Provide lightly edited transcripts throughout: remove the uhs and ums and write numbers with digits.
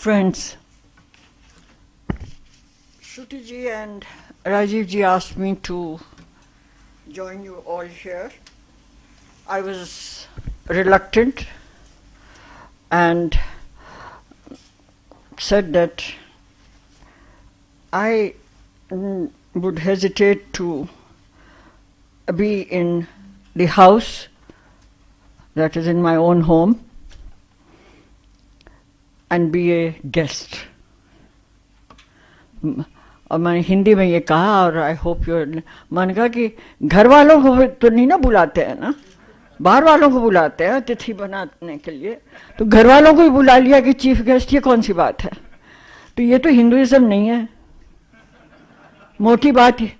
Friends, Shruti ji and Rajiv ji asked me to join you all here. I was reluctant and said that I would hesitate to be in the house that is in my own home and be a guest. और मैंने हिंदी में ये कहा और I hope you मैंने कहा कि घर वालों को तो नहीं ना बुलाते हैं ना, बाहर वालों को बुलाते हैं अतिथि बनाने के लिए, तो घर वालों को ही बुला लिया कि चीफ गेस्ट, ये कौन सी बात है? तो ये तो हिंदुइज्म नहीं है, मोटी बात है।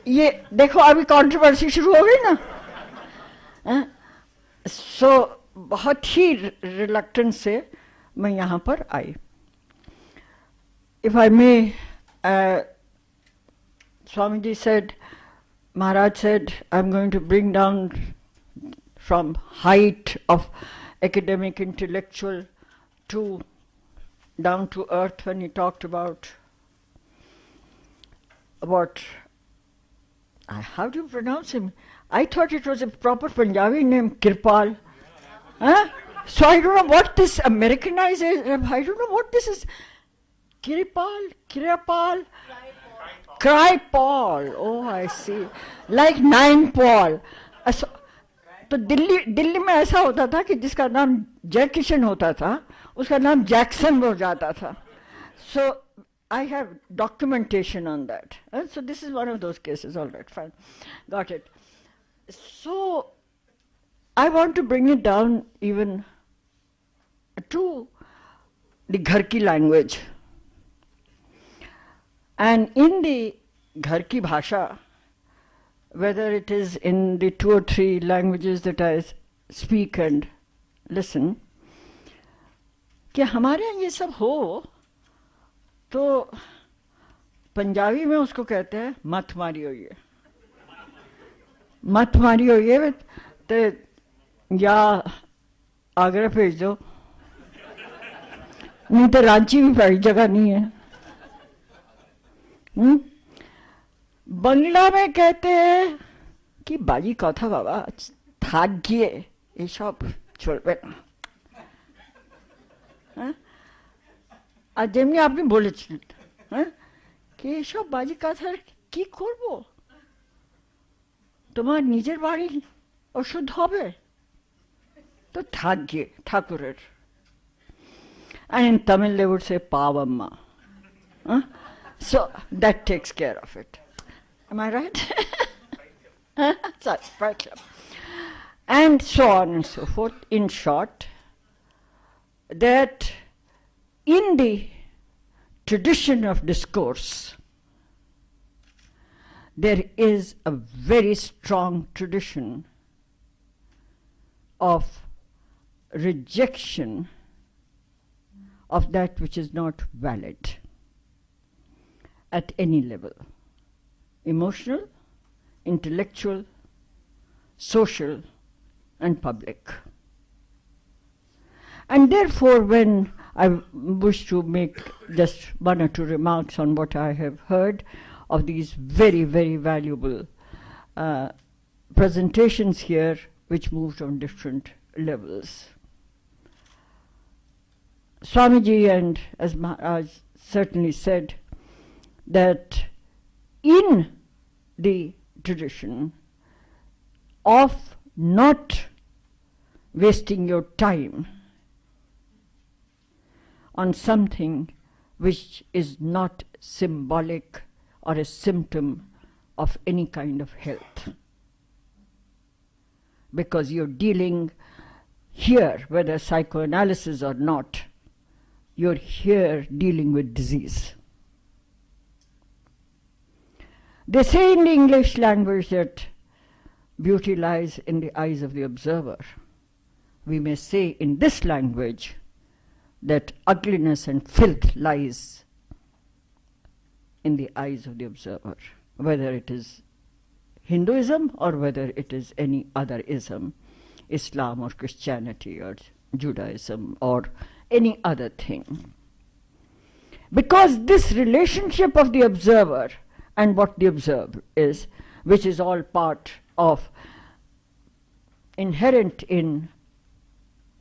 ये देखो अभी कंट्रोवर्सी शुरू हो गई ना। सो बहुत ही रिलक्टेंस से मैं यहाँ पर आई। If I may, Swamiji said, Maharaj said, I'm going to bring down from height of academic intellectual to down to earth when he talked about how do you pronounce him? I thought it was a proper Punjabi name, Kirpal. Huh? So I don't know what this Americanized is. I don't know what this is. Kirpal, Crypal. Oh, I see. Like nine Paul. तो दिल्ली में ऐसा होता था कि जिसका नाम जय किशन होता था उसका नाम जैक्सन हो जाता था. So I have documentation on that. So this is one of those cases. All right, fine, got it. So I want to bring it down even to the घर की language. And in the घर की भाषा, whether it is in the 2 or 3 languages that I speak and listen, कि हमारे यहाँ ये सब हो तो पंजाबी में उसको कहते हैं मत मारियो ये, मत मारियो ये, तो या आगरा भेज दो, नहीं तो रांची भी बड़ी जगह नहीं है. बंगला में कहते हैं कि बाजी कथा बाबा थाक गए ये सब छोड़बे ना. আর যেমনি আপনি বলেছিলেন কি এসব বাজি কথার কি করব, তোমার নিজের বাড়ি ওষুধ হবে তো থাক গিয়ে ঠাকুরের. And in Tamil they would say Pavamma. So that takes care of it. Am I right? Sorry, right. And so on and so forth. In short, that in the tradition of discourse, there is a very strong tradition of rejection of that which is not valid at any level, emotional, intellectual, social, and public. And therefore, when I wish to make just 1 or 2 remarks on what I have heard of these very, very valuable presentations here, which moved on different levels. Swamiji and as Maharaj certainly said that in the tradition of not wasting your time on something which is not symbolic or a symptom of any kind of health, because you're dealing here, whether psychoanalysis or not, you're here dealing with disease. They say in the English language that beauty lies in the eyes of the observer. We may say in this language that ugliness and filth lies in the eyes of the observer, whether it is Hinduism or whether it is any other ism, Islam or Christianity or Judaism or any other thing. Because this relationship of the observer and what the observed is, which is all part of, inherent in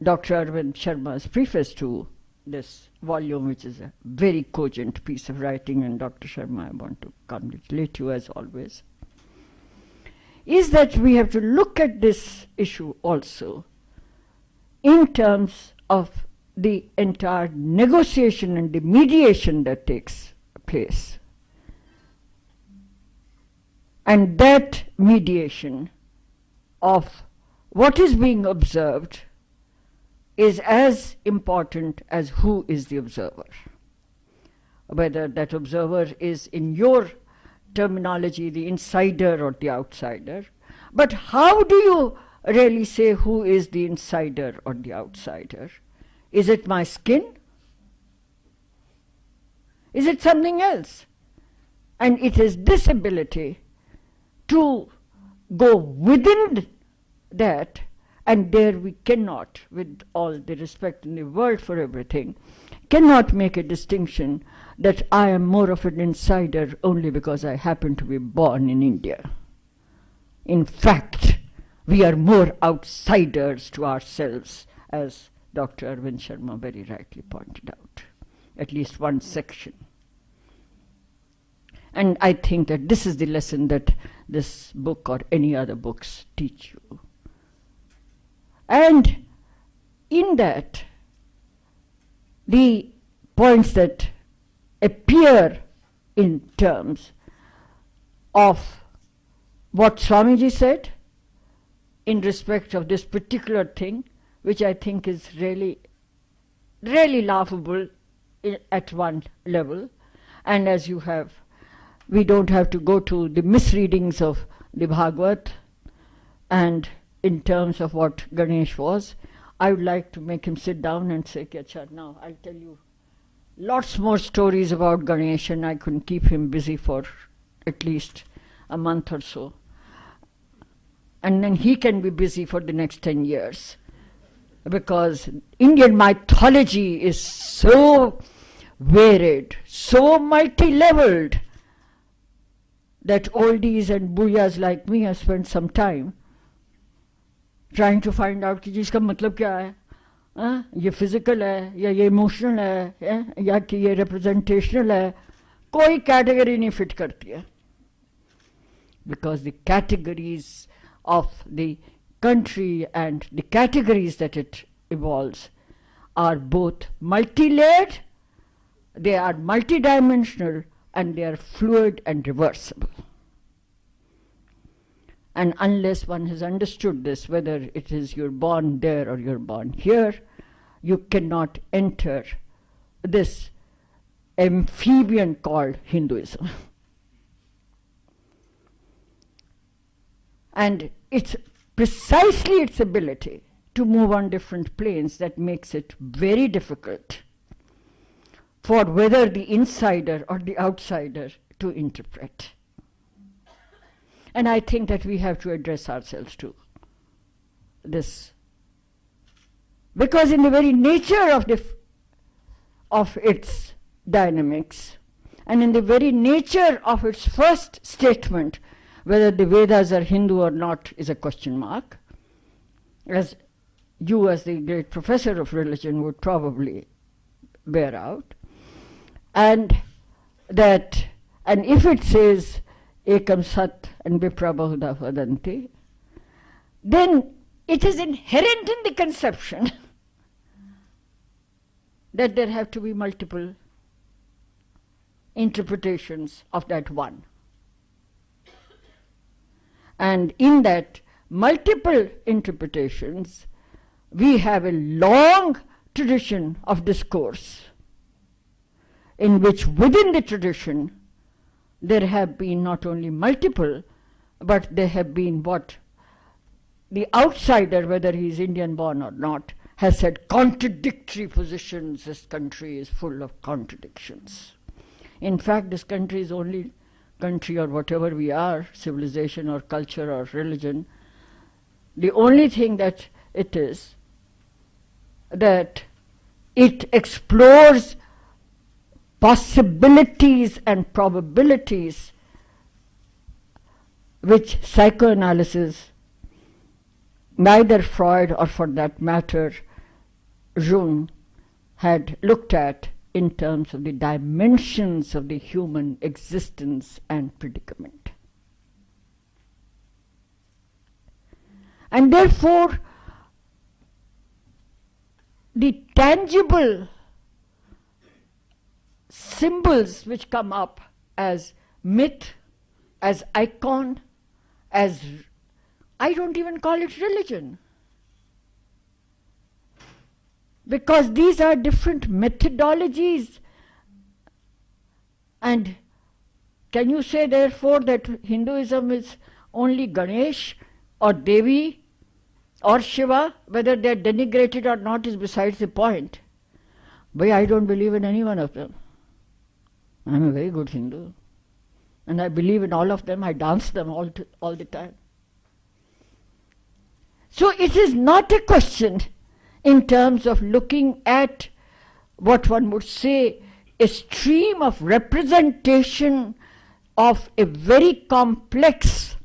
Dr. Arvind Sharma's preface to this volume, which is a very cogent piece of writing, and Dr. Sharma, I want to congratulate you as always, is that we have to look at this issue also in terms of the entire negotiation and the mediation that takes place. And that mediation of what is being observed is as important as who is the observer. Whether that observer is, in your terminology, the insider or the outsider. But how do you really say who is the insider or the outsider? Is it my skin? Is it something else? And it is this ability to go within that, and there we cannot, with all the respect in the world for everything, cannot make a distinction that I am more of an insider only because I happen to be born in India. In fact, we are more outsiders to ourselves, as Dr. Arvind Sharma very rightly pointed out, at least one section. And I think that this is the lesson that this book or any other books teach you. And in that, the points that appear in terms of what Swamiji said in respect of this particular thing, which I think is really, really laughable at one level. And as you have, we don't have to go to the misreadings of the Bhagavad, and in terms of what Ganesh was, I would like to make him sit down and say, Acha, now I'll tell you lots more stories about Ganesh, and I couldn't keep him busy for at least a month or so. And then he can be busy for the next 10 years. Because Indian mythology is so varied, so multi-leveled, that oldies and booyahs like me have spent some time trying to find out कि जिसका मतलब क्या है, ये physical है या ये emotional है या कि ये representational है, कोई category नहीं fit करती है. Because the categories of the country and the categories that it evolves are both multi-layered, they are multidimensional, and they are fluid and reversible. And unless one has understood this, whether it is you're born there or you're born here, you cannot enter this amphibian called Hinduism. And it's precisely its ability to move on different planes that makes it very difficult for whether the insider or the outsider to interpret. And I think that we have to address ourselves to this. Because in the very nature of its dynamics, and in the very nature of its first statement, whether the Vedas are Hindu or not is a question mark, as you as the great professor of religion would probably bear out. And if it says Ekam Sat and Vipra Bahuda Vadanti, then it is inherent in the conception that there have to be multiple interpretations of that one. And in that multiple interpretations, we have a long tradition of discourse in which within the tradition there have been not only multiple, but there have been what the outsider, whether he is Indian born or not, has said contradictory positions. This country is full of contradictions. In fact, this country is only country or whatever we are, civilization or culture or religion, the only thing that it is that It explores possibilities and probabilities which psychoanalysis, neither Freud or for that matter Jung, had looked at in terms of the dimensions of the human existence and predicament. And therefore, the tangible symbols which come up as myth, as icon, as, I don't even call it religion, because these are different methodologies. And can you say therefore that Hinduism is only Ganesh or Devi or Shiva? Whether they are denigrated or not is besides the point. But I don't believe in any one of them. I'm a very good Hindu, and I believe in all of them. I dance them all the time. So it is not a question in terms of looking at what one would say a stream of representation of a very complex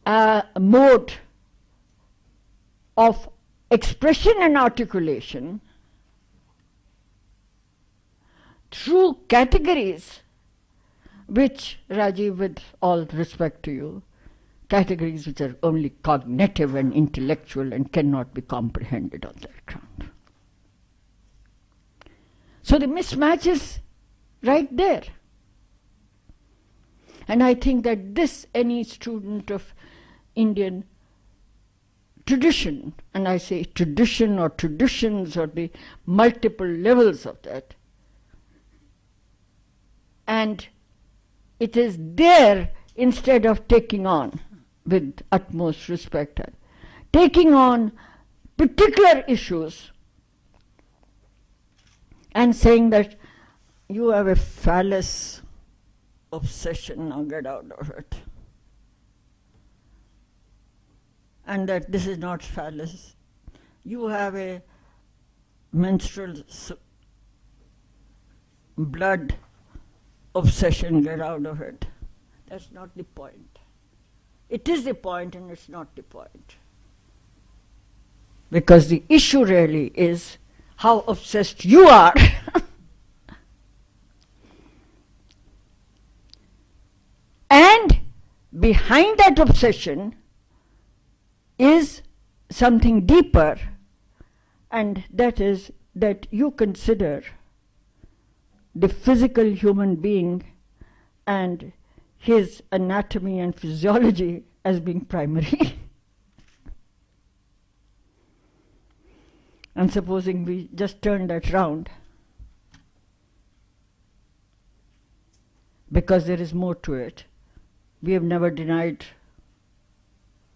mode of expression and articulation through categories which, Rajiv, with all respect to you, categories which are only cognitive and intellectual and cannot be comprehended on that ground. So the mismatch is right there. And I think that this, any student of Indian tradition, and I say tradition or traditions or the multiple levels of that, and it is there, instead of taking on, with utmost respect, taking on particular issues and saying that you have a phallus obsession, now get out of it. And that this is not phallus. You have a menstrual blood obsession, get out of it. That's not the point. It is the point and it's not the point. Because the issue really is how obsessed you are. And behind that obsession is something deeper, and that is that you consider the physical human being and his anatomy and physiology as being primary. And supposing we just turn that round, because there is more to it. We have never denied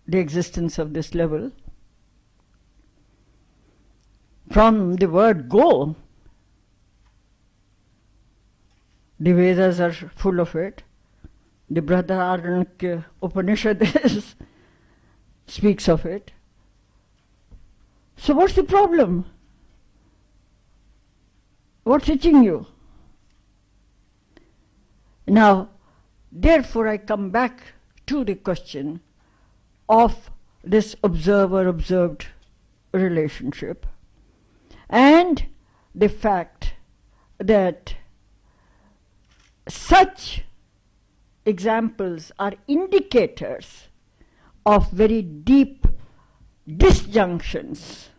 the existence of this level. From the word go, the Vedas are full of it. The Brihadaranyaka Upanishad speaks of it. So what's the problem? What's itching you? Now, therefore I come back to the question of this observer-observed relationship and the fact that such examples are indicators of very deep disjunctions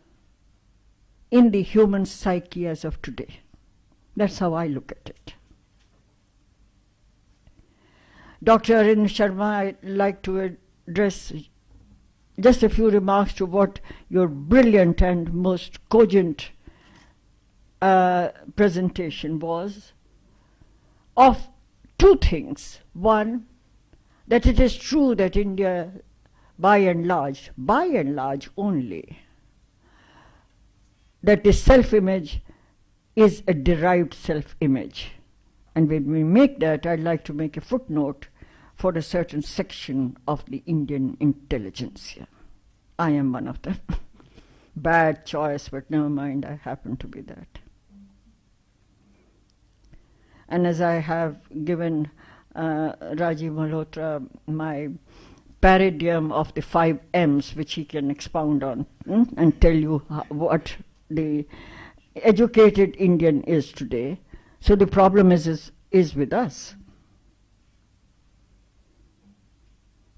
in the human psyche as of today. That's how I look at it. Dr. Arvind Sharma, I'd like to address just a few remarks to what your brilliant and most cogent presentation was, of two things. One, that it is true that India, by and large only, that the self-image is a derived self-image. And when we make that, I'd like to make a footnote for a certain section of the Indian intelligentsia. I am one of them. bad choice, but never mind, I happen to be that. And as I have given Rajiv Malhotra my paradigm of the 5 M's, which he can expound on and tell you what the educated Indian is today. So the problem is with us.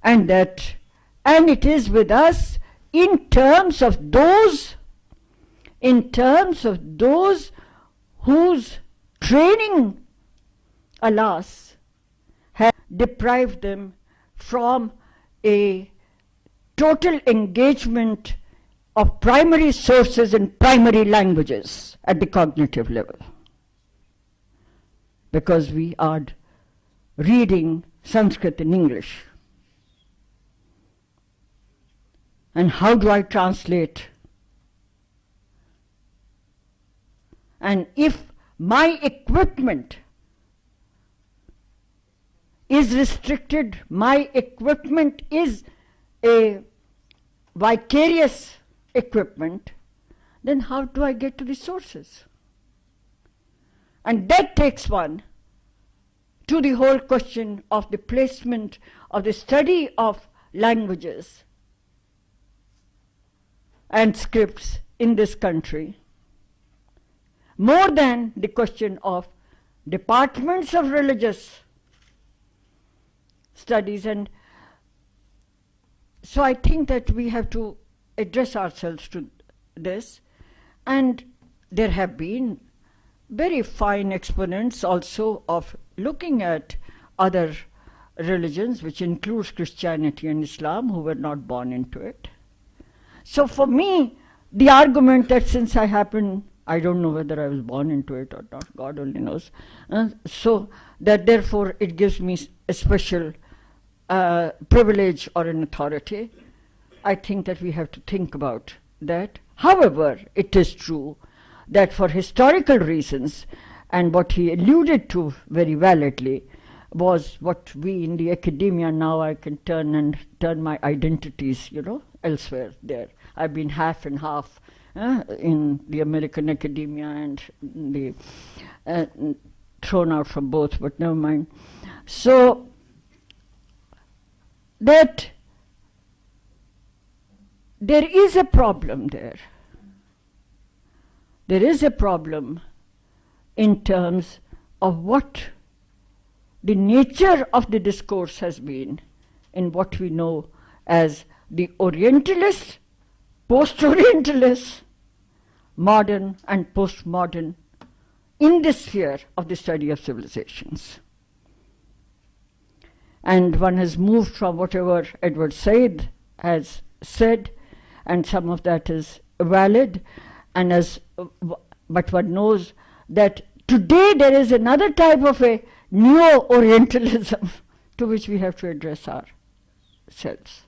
And it is with us in terms of those whose training, alas, has deprived them from a total engagement of primary sources and primary languages at the cognitive level. Because we are reading Sanskrit in English. And how do I translate? And if my equipment is restricted, my equipment is a vicarious equipment, then how do I get to the sources? And that takes one to the whole question of the placement of the study of languages and scripts in this country, more than the question of departments of religious studies. And so I think that we have to address ourselves to this, and there have been very fine exponents also of looking at other religions, which includes Christianity and Islam, who were not born into it. So for me, the argument that since I don't know whether I was born into it or not, God only knows, so that therefore it gives me a special privilege or an authority, I think that we have to think about that. However, it is true that for historical reasons, and what he alluded to very validly, was what we in the academia, now I can turn my identities, elsewhere there. I've been half and half in the American academia and the thrown out from both, but never mind. So that there is a problem there. There is a problem in terms of what the nature of the discourse has been in what we know as the Orientalist, post-Orientalist, modern and postmodern in the sphere of the study of civilizations. And one has moved from whatever Edward Said has said, and some of that is valid, but one knows that today there is another type of a neo-Orientalism to which we have to address ourselves.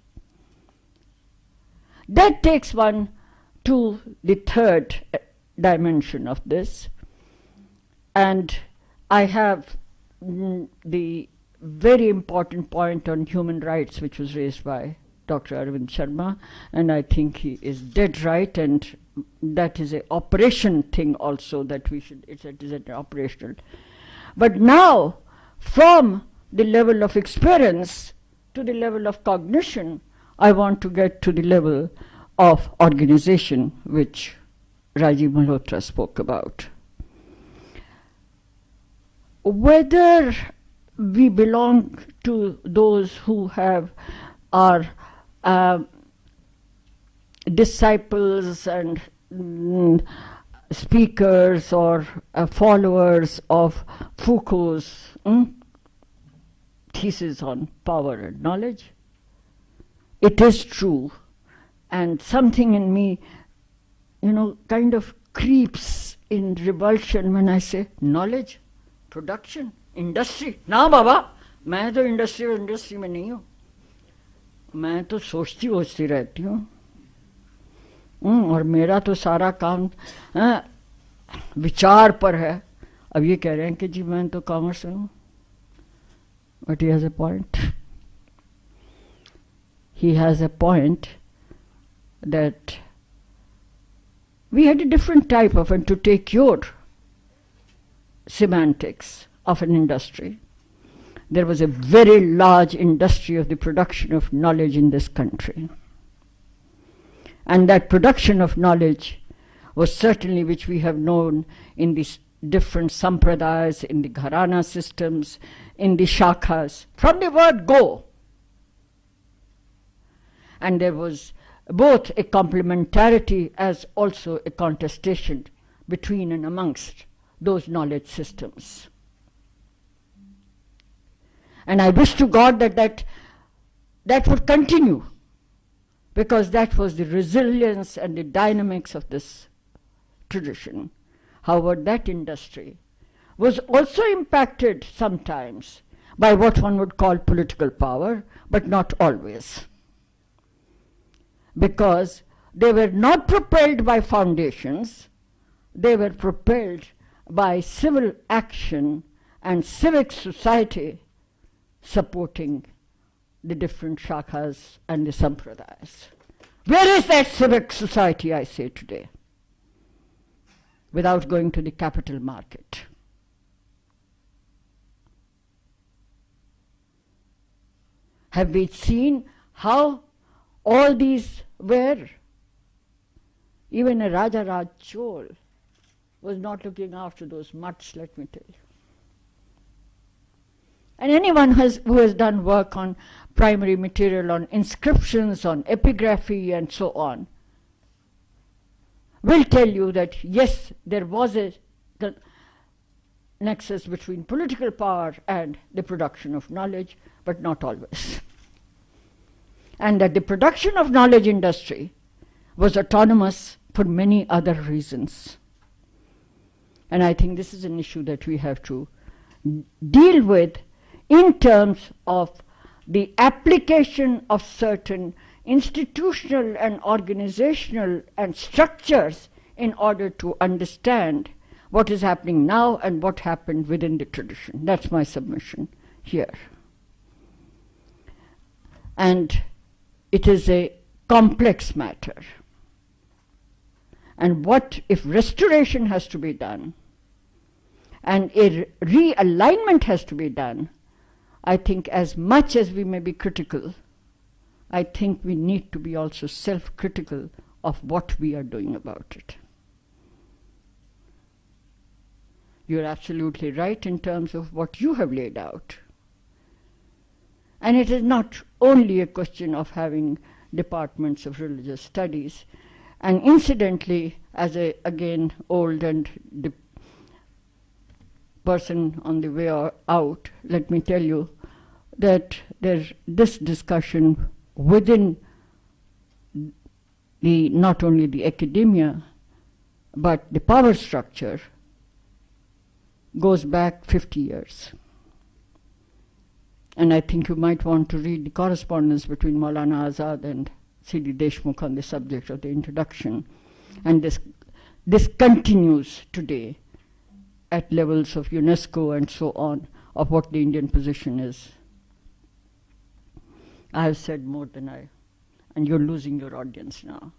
That takes one to the third dimension of this, and I have the very important point on human rights, which was raised by Dr. Arvind Sharma, and I think he is dead right, and that is an operation thing also that it is an operational. But now, from the level of experience to the level of cognition, I want to get to the level of organization, which Rajiv Malhotra spoke about. Whether we belong to those who are disciples and speakers or followers of Foucault's thesis on power and knowledge, it is true, and something in me, kind of creeps in revulsion when I say knowledge, production, industry. ना बाबा, मैं तो industry में नहीं हूँ, मैं तो सोचती रहती हूँ, और मेरा तो सारा काम विचार पर है. अब ये कह रहे हैं कि जी मैं तो कॉमर्स में हूँ. But he has a point. He has a point that we had a different type of, and to take your semantics of an industry, there was a very large industry of the production of knowledge in this country. And that production of knowledge was certainly, which we have known in these different sampradayas, in the gharana systems, in the shakhas, from the word go. And there was both a complementarity as also a contestation between and amongst those knowledge systems. And I wish to God that would continue, because that was the resilience and the dynamics of this tradition. However, that industry was also impacted sometimes by what one would call political power, but not always, because they were not propelled by foundations, they were propelled by civil action and civic society supporting the different shakhas and the sampradayas. Where is that civic society, I say today, without going to the capital market? Have we seen how all these were? Even a Raja Raj Chol was not looking after those mutts, let me tell you. And anyone who has done work on primary material, on inscriptions, on epigraphy and so on, will tell you that yes, there was the nexus between political power and the production of knowledge, but not always. And that the production of knowledge industry was autonomous for many other reasons. And I think this is an issue that we have to deal with in terms of the application of certain institutional and organizational and structures in order to understand what is happening now and what happened within the tradition. That's my submission here. And it is a complex matter. And what if restoration has to be done and a realignment has to be done, I think as much as we may be critical, I think we need to be also self-critical of what we are doing about it. You're absolutely right in terms of what you have laid out. And it is not only a question of having departments of religious studies. And incidentally, as a, again, old and person on the way out, let me tell you that there's this discussion within the not only the academia, but the power structure goes back 50 years. And I think you might want to read the correspondence between Maulana Azad and C.D. Deshmukh on the subject of the introduction. And this continues today at levels of UNESCO and so on, of what the Indian position is. I have said more than and you're losing your audience now.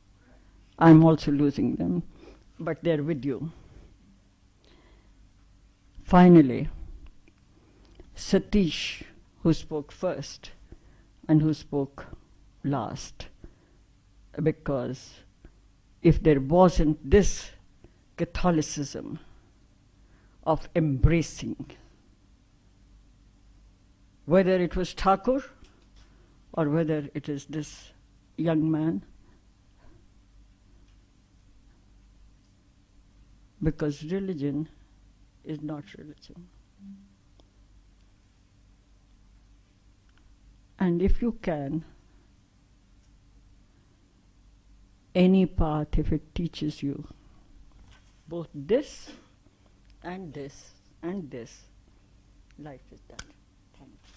I'm also losing them, but they're with you. Finally, Satish, who spoke first and who spoke last, because if there wasn't this Catholicism of embracing, whether it was Thakur or whether it is this young man, because religion is not religion. And if you can, any path, if it teaches you both this and this and this, life is done. Thank you.